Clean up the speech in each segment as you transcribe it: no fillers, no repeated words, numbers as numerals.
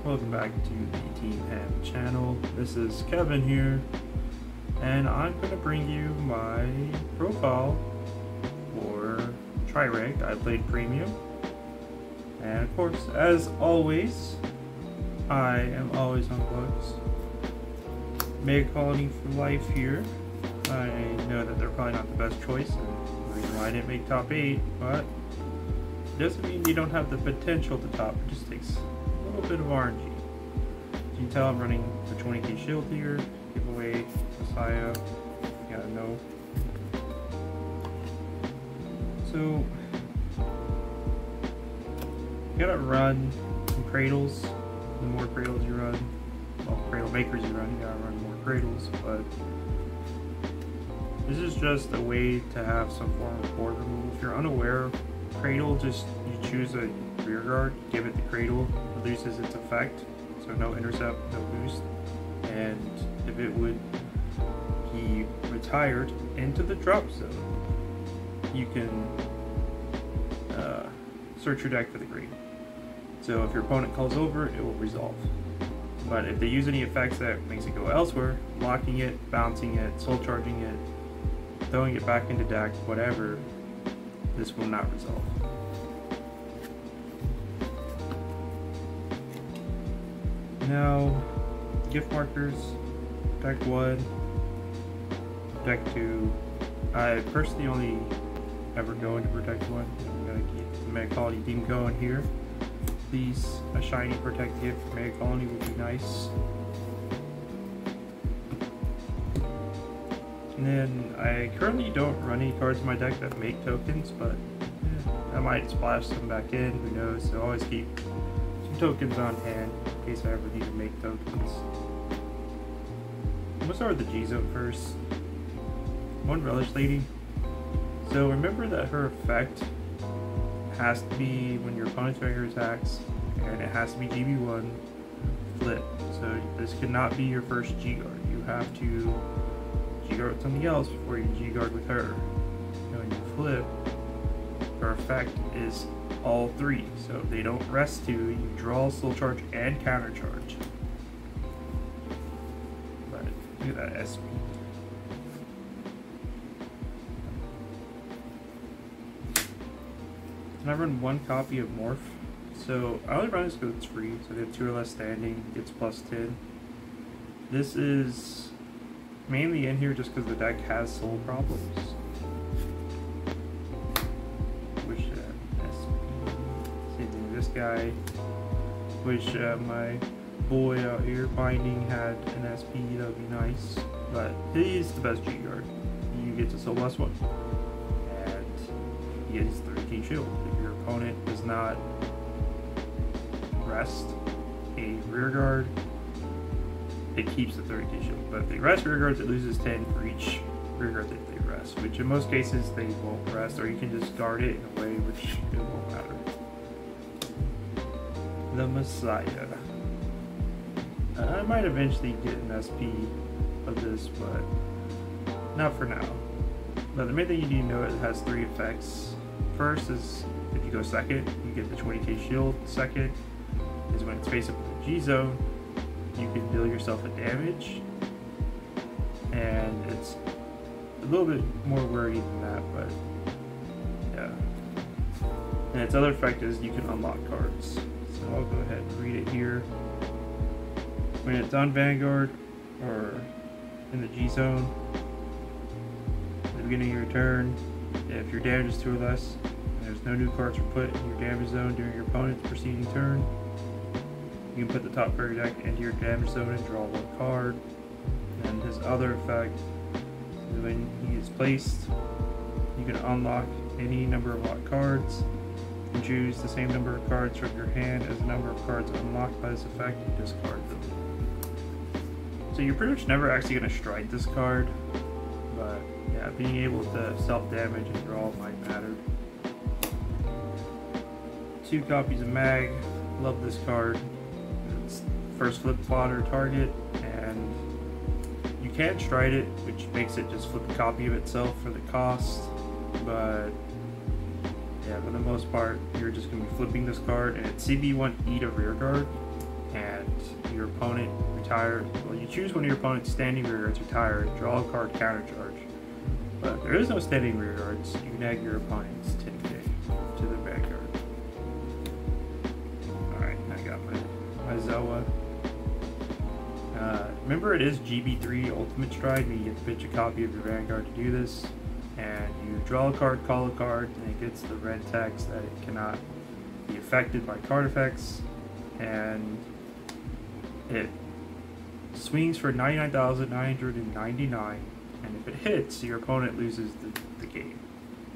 Welcome back to the Team Ham channel. This is Kevin here, and I'm going to bring you my profile for Tri-Ranked. I played Premium, and of course, as always, I am always on bugs. Megacolony for life here. I know that they're probably not the best choice, and the reason why I didn't make top 8, but it doesn't mean you don't have the potential to top. It just takes a little bit of RNG. As you can tell, I'm running the 20k shield here, giveaway, Messiah, you gotta know. So, you gotta run some cradles. The more cradles you run, well, cradle makers you run, you gotta run more cradles, but this is just a way to have some form of board removal. If you're unaware, cradle, just you choose a rear guard, give it the cradle, it loses its effect, so no intercept, no boost, and if it would be retired into the drop zone, you can search your deck for the green. So if your opponent calls over, it will resolve. But if they use any effects that makes it go elsewhere, blocking it, bouncing it, soul charging it, throwing it back into deck, whatever, this will not resolve. Now, gift markers, deck 1, deck 2. I personally only ever go into Protect 1. I'm going to keep the Megacolony theme going here. Please, a shiny Protect gift for Megacolony would be nice. And then I currently don't run any cards in my deck that make tokens, but I might splash some back in, who knows. So always keep some tokens on hand in case I ever need to make tokens. I'm gonna start with the G-Zone first. One Relish Lady. So remember that her effect has to be when your opponent's finger attacks, and it has to be GB1 flip. So this cannot be your first G-Guard. You have to G-Guard with something else before you G-Guard with her. And when you flip, her effect is all 3. So if they don't rest 2, you draw, soul charge, and counter charge. But look at that SP. And I run 1 copy of Morph. So I only run this because it's free. So they have 2 or less standing, gets plus 10. This is mainly in here just because the deck has soul problems. Wish same thing this guy. Wish my boy out here binding had an SP, that would be nice. But he's the best G guard. You get to soul plus 1. And he gets 13 shield. If your opponent does not rest a rear guard, it keeps the 30k shield, but if they rest rear guards, it loses 10 for each rear guard that they rest, which in most cases they won't rest, or you can just guard it in a way which it won't matter. The Messiah. I might eventually get an SP of this, but not for now. But the main thing you need to know, it has 3 effects. First is if you go second, you get the 20k shield. Second is when it's face up with the G-Zone, you can deal yourself a damage, and it's a little bit more wordy than that, but yeah. And its other effect is you can unlock cards. So I'll go ahead and read it here. When it's on Vanguard or in the G-Zone, at the beginning of your turn, if your damage is 2 or less, and there's no new cards are put in your damage zone during your opponent's preceding turn, you can put the top card of your deck into your damage zone and draw 1 card. And his other effect is when he is placed, you can unlock any number of locked cards and choose the same number of cards from your hand as the number of cards unlocked by this effect and discard them. So you're pretty much never actually going to strike this card, but yeah, being able to self-damage and draw might matter. 2 copies of Mag. Love this card. It's first flip plotter target, and you can stride it, which makes it just flip a copy of itself for the cost, but yeah, for the most part, you're just going to be flipping this card, and it's CB1 E to rear guard, and your opponent retired, well, you choose one of your opponent's standing rear guards retired, draw a card, counter charge. But there is no standing rear guards. You nag your opponent's 10k to the Vanguard. Alright, I got my Zoa. Remember, it is GB3 Ultimate Stride, meaning you have to pitch a copy of your Vanguard to do this. And you draw a card, call a card, and it gets the red text that it cannot be affected by card effects. And it swings for 99,999, and if it hits, your opponent loses the game.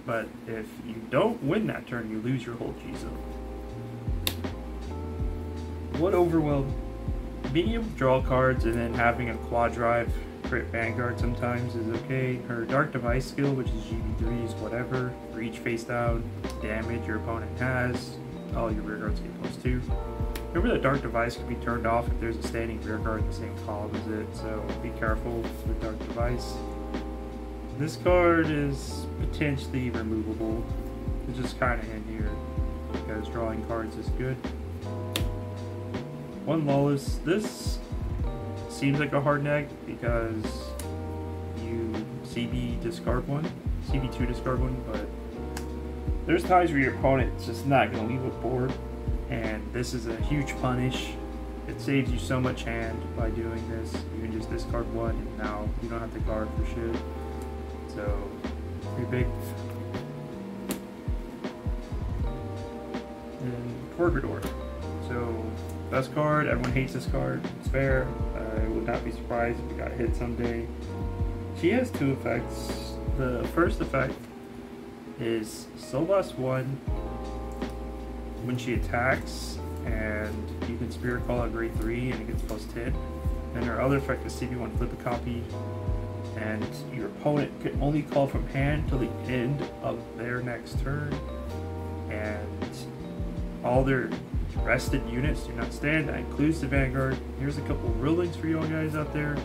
But if you don't win that turn, you lose your whole G-Zone. What overwhelmed? Being able to draw cards and then having a quad drive crit Vanguard sometimes is okay. Her Dark Device skill, which is GB3, is whatever. For each face down damage your opponent has, all your rear guards get +2. Remember that Dark Device can be turned off if there's a standing rear guard in the same column as it, so be careful with Dark Device. This card is potentially removable. It's just kind of in here because drawing cards is good. One Lawless. This seems like a hard neg because you CB discard one, CB2 discard one, but there's times where your opponent's just not going to leave a board. And this is a huge punish. It saves you so much hand by doing this. You can just discard one and now you don't have to guard for shit. So, pretty big. And Corridor. So, best card. Everyone hates this card. It's fair. I would not be surprised if it got hit someday. She has two effects. The first effect is Soul Blast 1. When she attacks, and you can Spirit Call at grade 3 and it gets +10. And her other effect is CB1 flip a copy, and your opponent can only call from hand till the end of their next turn, and all their rested units do not stand. That includes the Vanguard. Here's a couple of rulings for you all guys out there.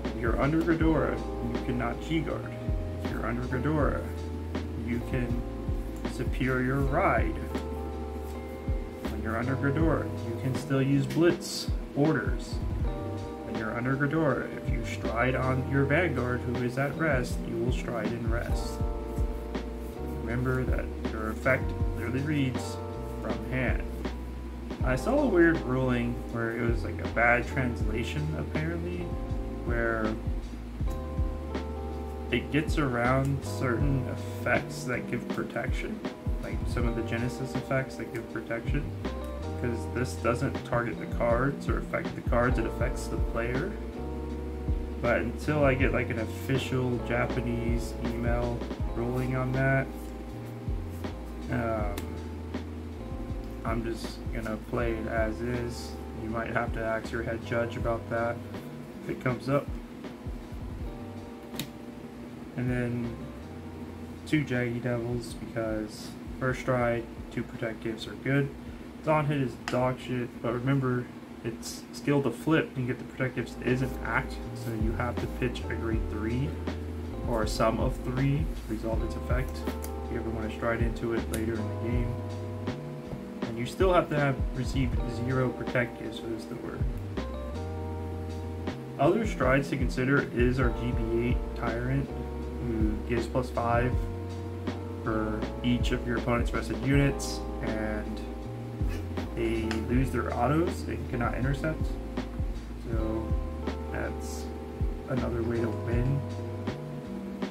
If you're under Ghidorah, you cannot G-Guard. If you're under Ghidorah, you can Superior Ride. You're under Ghidorah, you can still use Blitz orders. When you're under Ghidorah, if you stride on your Vanguard who is at rest, you will stride in rest. Remember that your effect literally reads from hand. I saw a weird ruling where it was like a bad translation apparently, where it gets around certain effects that give protection, like some of the Genesis effects that give protection, because this doesn't target the cards or affect the cards, it affects the player. But until I get like an official Japanese email ruling on that, I'm just gonna play it as is. You might have to ask your head judge about that if it comes up. And then 2 Jaggy Devils, because first stride, 2 protect gifts are good. Dawn hit is dog shit, but remember it's skill to flip and get the protect gifts is an act, so you have to pitch a grade 3 or a sum of 3 to resolve its effect if you ever want to stride into it later in the game. And you still have to have received 0 protect gifts for this to work. Other strides to consider is our GB8 Tyrant, who gives +5 for each of your opponent's rested units, and they lose their autos, they cannot intercept. So that's another way to win.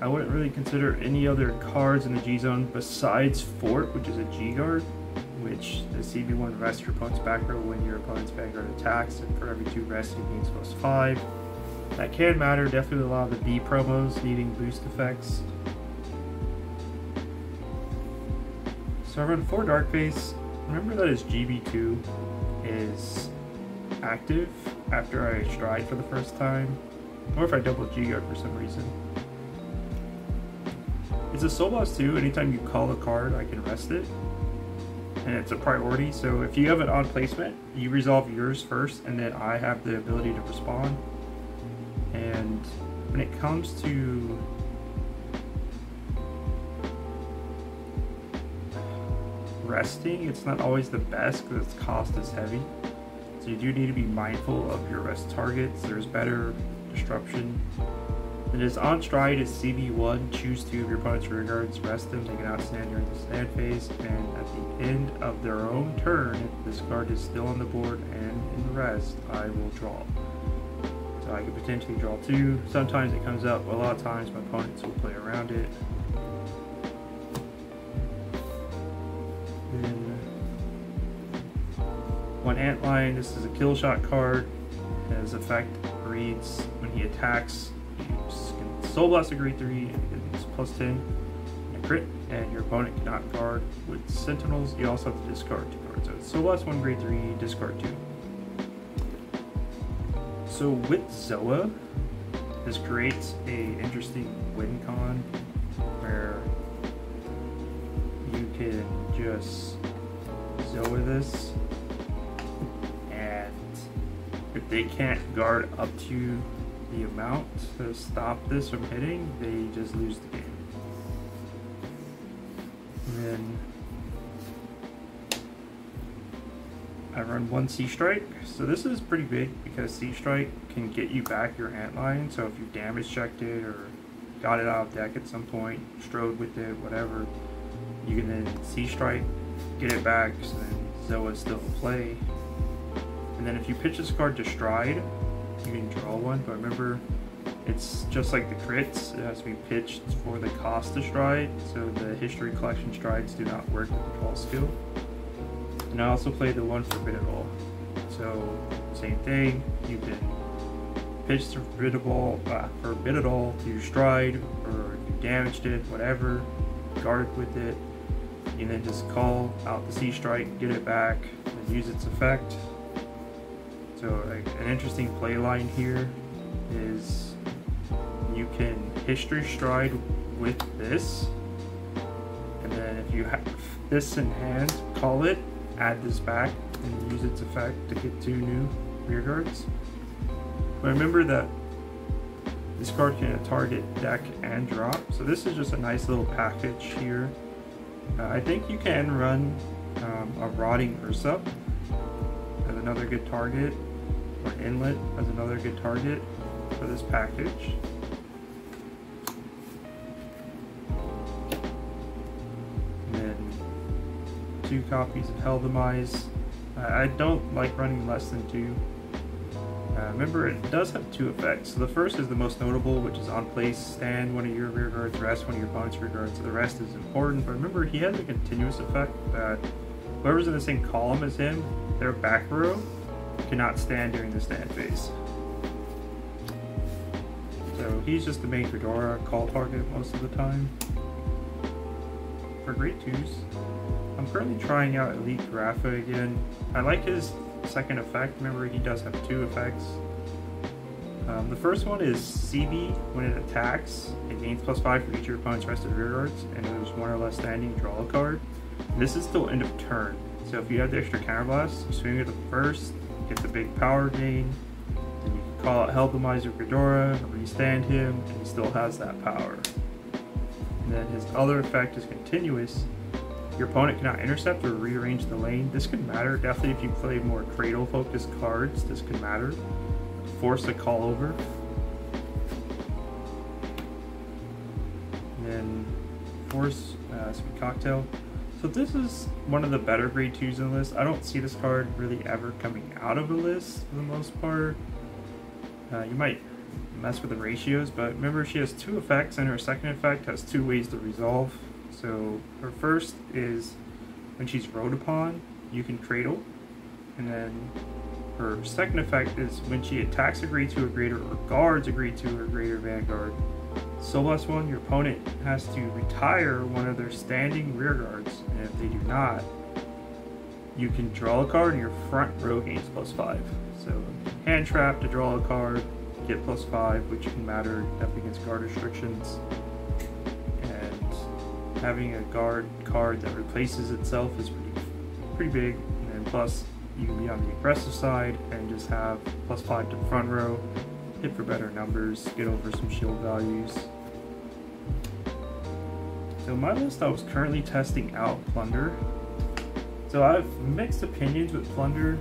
I wouldn't really consider any other cards in the G-Zone besides Fort, which is a G-Guard, which the CB1 rests your opponent's back row when your opponent's Vanguard attacks, and for every 2 resting gains +5. That can matter, definitely a lot of the B promos needing boost effects. So I run 4 Dark Face. Remember that his GB2 is active after I stride for the first time, or if I double G-Guard for some reason. It's a Soul Blast 2, anytime you call a card I can rest it, and it's a priority, so if you have it on placement, you resolve yours first, and then I have the ability to respond. And when it comes to resting, it's not always the best because its cost is heavy. So you do need to be mindful of your rest targets. There's better disruption. It is on stride is CB1. Choose 2 of your opponent's rear guards, rest them, they can outstand during the stand phase, and at the end of their own turn, if this card is still on the board and in the rest, I will draw. So I could potentially draw 2. Sometimes it comes up, a lot of times my opponents will play around it. Then one Antlion, this is a kill shot card. His effect reads when he attacks, Soul Blast a grade 3 and it's +10 and a crit, and your opponent cannot guard with Sentinels. You also have to discard 2 cards. So it's Soul Blast 1 grade 3, discard 2. So with Zoa, this creates a interesting win con where you can just Zoa this, and if they can't guard up to the amount to stop this from hitting, they just lose the game. And then I run 1 Sea Strike. So this is pretty big because Sea Strike can get you back your Antlion. So if you damage checked it or got it out of deck at some point, strode with it, whatever, you can then Sea Strike, get it back, so then Zoa's still in play. And then if you pitch this card to stride, you can draw 1, but remember, it's just like the crits, it has to be pitched for the cost to stride, so the history collection strides do not work with the draw skill. And I also play the 1 Forbidable. So same thing, you can pitch the Forbidable to stride, or if you damaged it, whatever, guard with it, and then just call out the Sea Strike, get it back, and use its effect. So like, an interesting play line here is you can history stride with this, and then if you have this in hand, call it, add this back, and use its effect to get 2 new rear guards. But remember that this card can target deck and drop, so this is just a nice little package here. I think you can run a Rotting Ursa as another good target, or Inlet as another good target for this package. And then 2 copies of Hell Demise. I don't like running less than 2. Remember, it does have 2 effects. So the first is the most notable, which is on place, stand one of your rear guards, rest one of your opponent's rear guards. So the rest is important, but remember, he has a continuous effect that whoever's in the same column as him, their back row, cannot stand during the stand phase. So he's just the main Fedora call target most of the time. For grade 2s, I'm currently trying out Elite Grapha again. I like his second effect. Remember, he does have 2 effects. The first one is CB. When it attacks, it gains +5 for each of your opponent's rested rear guards, and if there's 1 or less standing, draw a card. And this is still end of turn. So if you have the extra counterblast, you swing at the first, get the big power gain, then you can call out Hell Demise or Ghidorah, restand him, and he still has that power. And then his other effect is continuous. Your opponent cannot intercept or rearrange the lane. This could matter, definitely if you play more Cradle focused cards, this could matter. Force a call over. And then force Sweet Cocktail. So this is one of the better grade 2s in the list. I don't see this card really ever coming out of a list for the most part. You might mess with the ratios, but remember, she has 2 effects, and her second effect has 2 ways to resolve. So her first is when she's rode upon, you can Cradle, and then her second effect is when she attacks a grade 2 or greater, or guards a grade 2 or greater Vanguard. So last one, your opponent has to retire one of their standing rear guards, and if they do not, you can draw a card and your front row gains +5. So hand trap to draw a card, get +5, which can matter definitely against guard restrictions. And having a guard card that replaces itself is pretty big. And then plus, you can be on the aggressive side and just have +5 to the front row, hit for better numbers, get over some shield values. So my list, I was currently testing out Plunder. So I have mixed opinions with Plunder.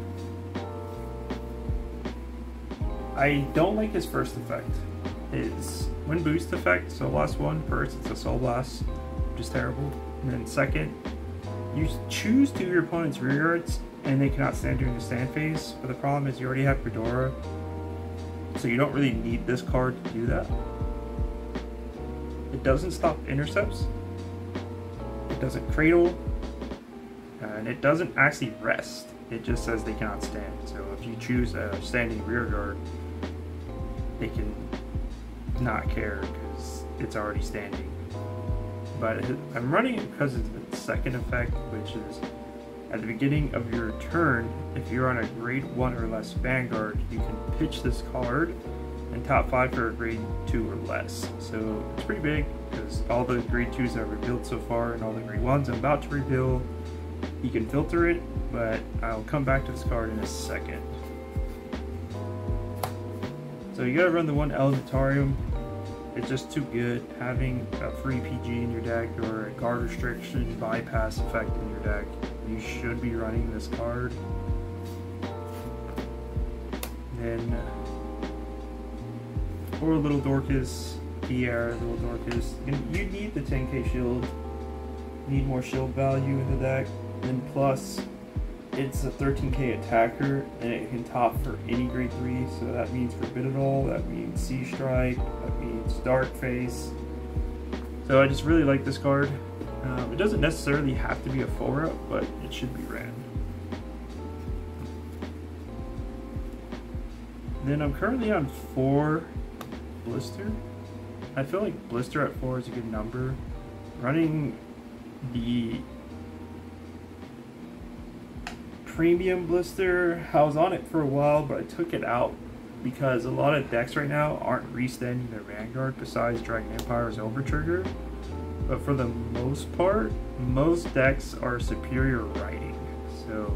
I don't like his first effect. His Wind Boost effect, so last one, first, it's a Soul Blast, which is terrible. And then second, you choose to your opponent's rear guards, and they cannot stand during the stand phase. But the problem is you already have Fedora, so you don't really need this card to do that. It doesn't stop intercepts, it doesn't cradle, and it doesn't actually rest. It just says they cannot stand. So if you choose a standing rear guard, they can not care because it's already standing. But I'm running it because it's the second effect, which is at the beginning of your turn, if you're on a grade 1 or less Vanguard, you can pitch this card and top 5 for a grade 2 or less. So it's pretty big because all the grade 2s I've revealed so far and all the grade 1s I'm about to reveal, you can filter it, but I'll come back to this card in a second. So you gotta run the one Elementarium. It's just too good. Having a free PG in your deck or a guard restriction bypass effect in your deck, you should be running this card. Then for Little Dorcas, Pierre, Little Dorcas, you need the 10k shield. You need more shield value in the deck. And plus, it's a 13k attacker, and it can top for any grade 3, so that means Forbid It All, that means Sea Strike, that means Dark Face. So I just really like this card. It doesn't necessarily have to be a 4-up, but it should be ran. Then I'm currently on 4 Blister. I feel like Blister at 4 is a good number. Running the Premium Blister, I was on it for a while, but I took it out because a lot of decks right now aren't restanding their Vanguard besides Dragon Empire's Overtrigger. But for the most part, most decks are superior writing. So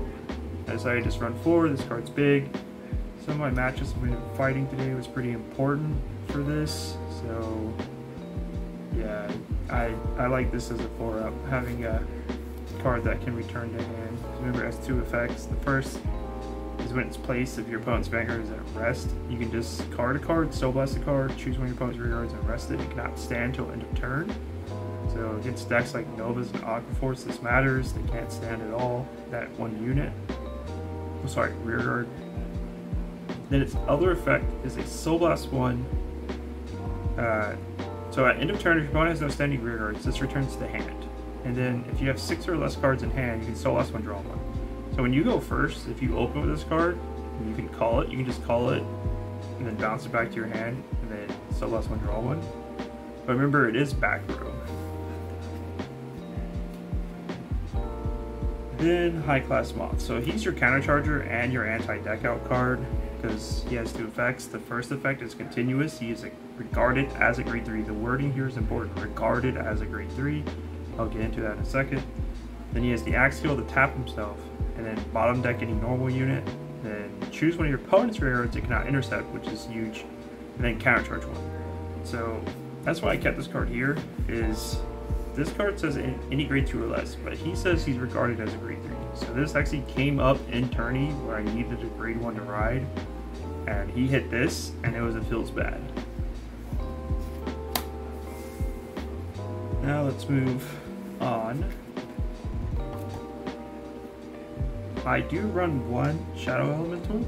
I decided to just run 4. This card's big. Some of my matches I've been fighting today was pretty important for this. So yeah, I like this as a 4-up, having a card that can return to hand. Remember, it has 2 effects. The first is when it's placed, if your opponent's Vanguard is at rest, you can just card a card, Soul Blast a card, choose one of your opponent's rear guards and rest it. It cannot stand till end of turn. So against decks like Novas and Aquaforce, this matters. They can't stand at all, that one unit. Oh, sorry, rear guard. Then its other effect is a Soul Blast 1. So at end of turn, if your opponent has no standing rear guards, this returns to hand. And then if you have 6 or less cards in hand, you can Soul Blast 1, draw 1. So when you go first, if you open with this card, you can call it. You can just call it and then bounce it back to your hand, and then Soul Blast 1, draw 1. But remember, it is back row. Then High Class Moth. So he's your counter charger and your anti-deck out card because he has 2 effects. The first effect is continuous. He is regarded as a grade 3. The wording here is important. Regarded as a grade 3. I'll get into that in a second. Then he has the Axial to tap himself, and then bottom deck any normal unit. Then choose one of your opponent's rear guards it cannot intercept, which is huge, and then countercharge 1. So that's why I kept this card here. Is this card says any grade 2 or less, but he says he's regarded as a grade 3. So this actually came up in tourney where I needed a grade 1 to ride, and he hit this, and it feels bad. Now let's move on. I do run 1 Shadow Elemental.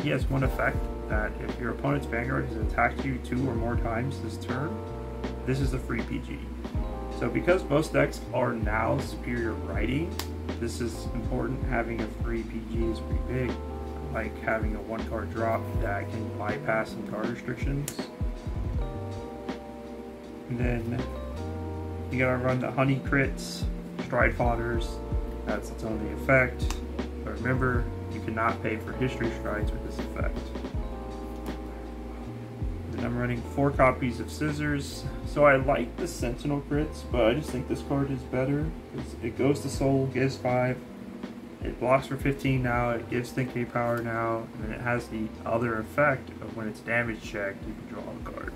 He has 1 effect that if your opponent's Vanguard has attacked you 2 or more times this turn, this is a free PG. So because most decks are now superior writing, this is important. Having a free PG is pretty big. Like having a 1-card drop that can bypass some card restrictions. And then you gotta run the Honey Crits, Stride Fathers, that's its only effect. But remember, you cannot pay for History Strides with this effect. Then I'm running 4 copies of Scissors. So I like the Sentinel Crits, but I just think this card is better. It goes to Soul, gives 5. It blocks for 15 now, it gives 10k power now, and then it has the other effect of when it's damage checked, you can draw a card.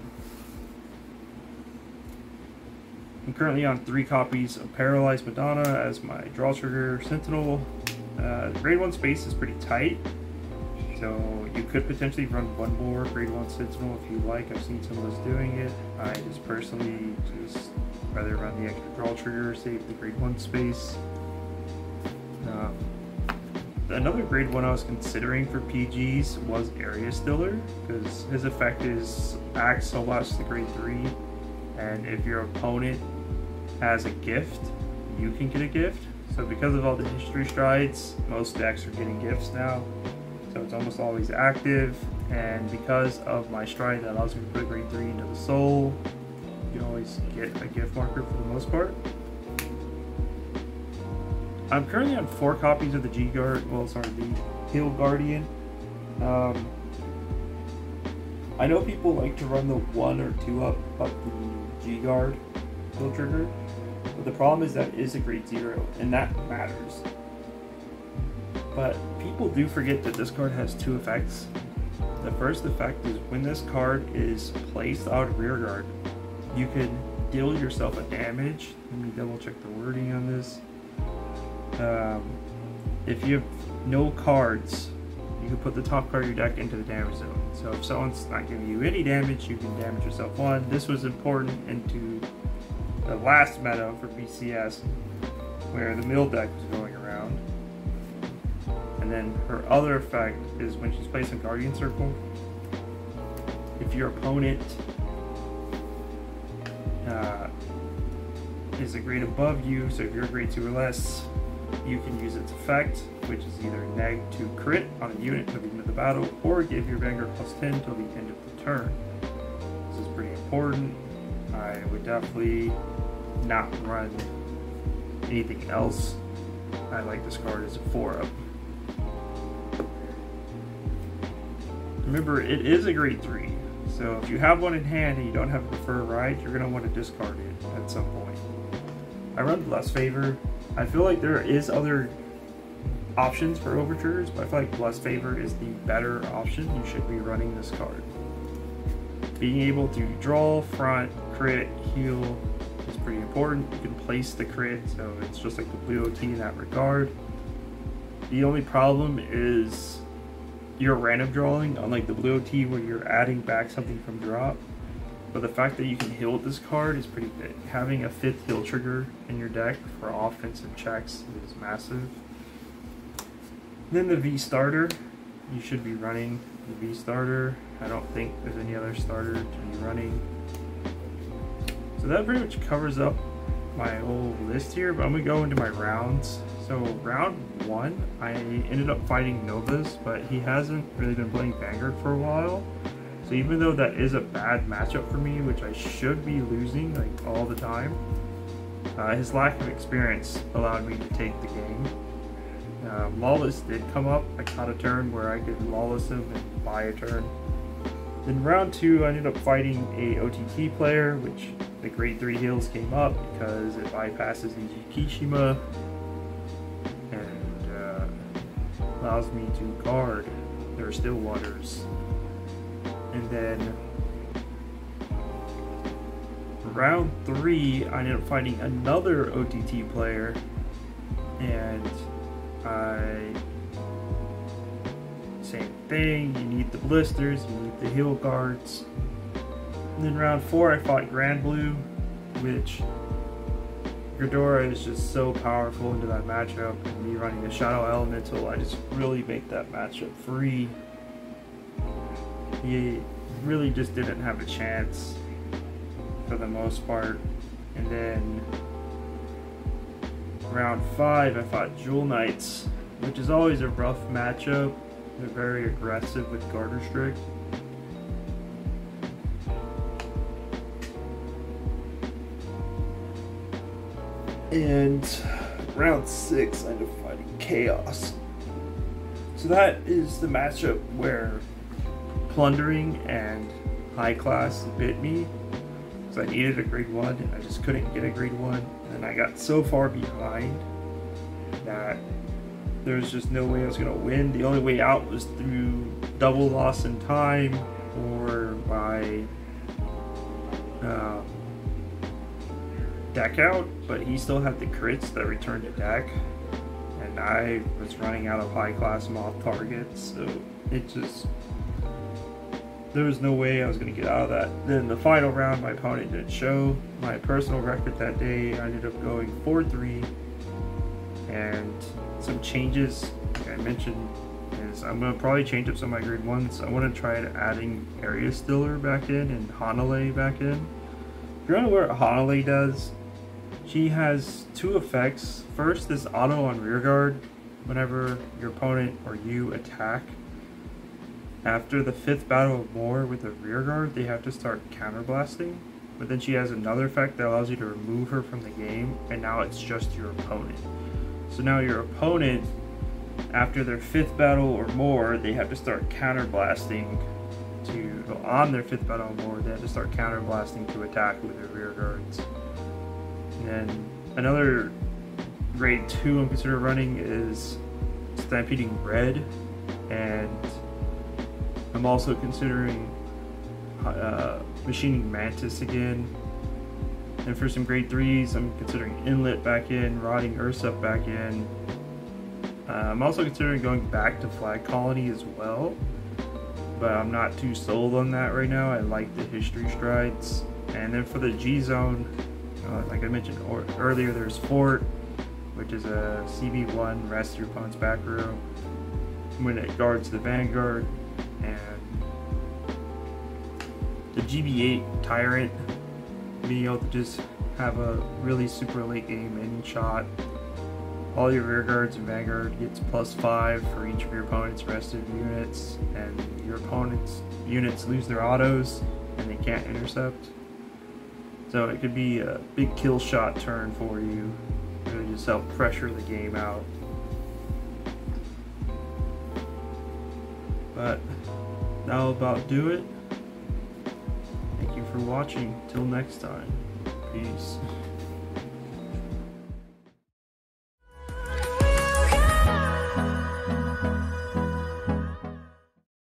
I'm currently on 3 copies of Paralyzed Madonna as my draw trigger Sentinel. Grade 1 space is pretty tight, So you could potentially run one more grade 1 Sentinel if you like. I've seen some of us doing it. I just personally just rather run the extra draw trigger, save the grade 1 space. Another grade 1 I was considering for PGs was Area Stiller, because his effect is acts so much the grade 3, and if your opponent has a gift, you can get a gift. So because of all the history strides, most decks are getting gifts now. So it's almost always active, and because of my stride that allows me to put grade 3 into the soul, you can always get a gift marker for the most part. I'm currently on 4 copies of the the Hill Guardian. I know people like to run the 1 or 2 up the G-Guard Hill trigger, but the problem is that it is a grade 0, and that matters. But people do forget that this card has 2 effects. The first effect is when this card is placed out of rear guard, you can deal yourself a damage. Let me double check the wording on this. If you have no cards, you can put the top card of your deck into the damage zone. So if someone's not giving you any damage, you can damage yourself 1. This was important into the last meta for BCS, where the mill deck was going around. And then her other effect is when she's placed in Guardian Circle, if your opponent is a grade above you, so if you're a grade 2 or less, you can use its effect, which is either neg to crit on a unit until the end of the battle, or give your Vanguard +10 till the end of the turn. This is pretty important. I would definitely not run anything else. I like this card as a 4-up. Remember, it is a grade 3, so if you have one in hand and you don't have a preferred ride, you're going to want to discard it at some point. I run Bless Favor. I feel like there is other options for overtures, but I feel like Bless Favor is the better option. You should be running this card. Being able to draw, front, crit, heal is pretty important. You can place the crit, so it's just like the blue OT in that regard. The only problem is your random drawing, unlike the blue OT where you're adding back something from drop. But the fact that you can heal with this card is pretty big. Having a 5th heal trigger in your deck for offensive checks is massive. Then the V starter, you should be running the V starter. I don't think there's any other starter to be running. So that pretty much covers up my whole list here, but I'm gonna go into my rounds. So round 1, I ended up fighting Novus, but he hasn't really been playing Vanguard for a while. So even though that is a bad matchup for me, which I should be losing like all the time, his lack of experience allowed me to take the game. Lawless did come up. I caught a turn where I could Lawless him and buy a turn. Then round 2, I ended up fighting a OTT player, which the grade 3 heals came up because it bypasses the Kishima and allows me to guard their still waters. And then round 3, I ended up fighting another OTT player, and same thing, you need the blisters, you need the heal guards. And then round 4, I fought Grand Blue, which Ghidorah is just so powerful into that matchup, and me running the Shadow Elemental, I just really make that matchup free. He really just didn't have a chance for the most part. And then round 5, I fought Jewel Knights, which is always a rough matchup. They're very aggressive with Garter Strict. And round 6, I ended up fighting Chaos. So that is the matchup where Plundering and High Class bit me. So I needed a grade 1 and I just couldn't get a grade 1. And I got so far behind that there was just no way I was going to win. The only way out was through double loss in time or by deck out, but he still had the crits that returned to deck, and I was running out of high class moth targets, so it just, there was no way I was going to get out of that. Then the final round, my opponent didn't show. My personal record that day, I ended up going 4-3. And some changes, like I mentioned, is I'm going to probably change up some of my grade 1s. I want to try adding Area Stiller back in and Hanale back in. If you're unaware what Hanale does, she has 2 effects. First is auto on rearguard. Whenever your opponent or you attack, after the 5th battle or more with a rearguard, they have to start counterblasting. But then she has another effect that allows you to remove her from the game, and now it's just your opponent. So now your opponent, after their 5th battle or more, they have to start counterblasting to, well, on their 5th battle or more, they have to start counterblasting to attack with their rearguards. And another grade 2 I'm considering running is Stampeding Red, and I'm also considering Machining Mantis again. And for some grade 3s, I'm considering Inlet back in, Rotting Ursuf back in. I'm also considering going back to Flag Colony as well, but I'm not too sold on that right now. I like the history strides. And then for the G zone, like I mentioned earlier, there's Fort, which is a CB1, rest your opponent's back row when it guards the Vanguard, and the GB8 Tyrant, being able to just have a really super late game ending shot. All your rear guards and Vanguard gets +5 for each of your opponent's rested units, and your opponent's units lose their autos and they can't intercept. So it could be a big kill shot turn for you. Really just help pressure the game out. But that'll about do it. Thank you for watching. Till next time. Peace.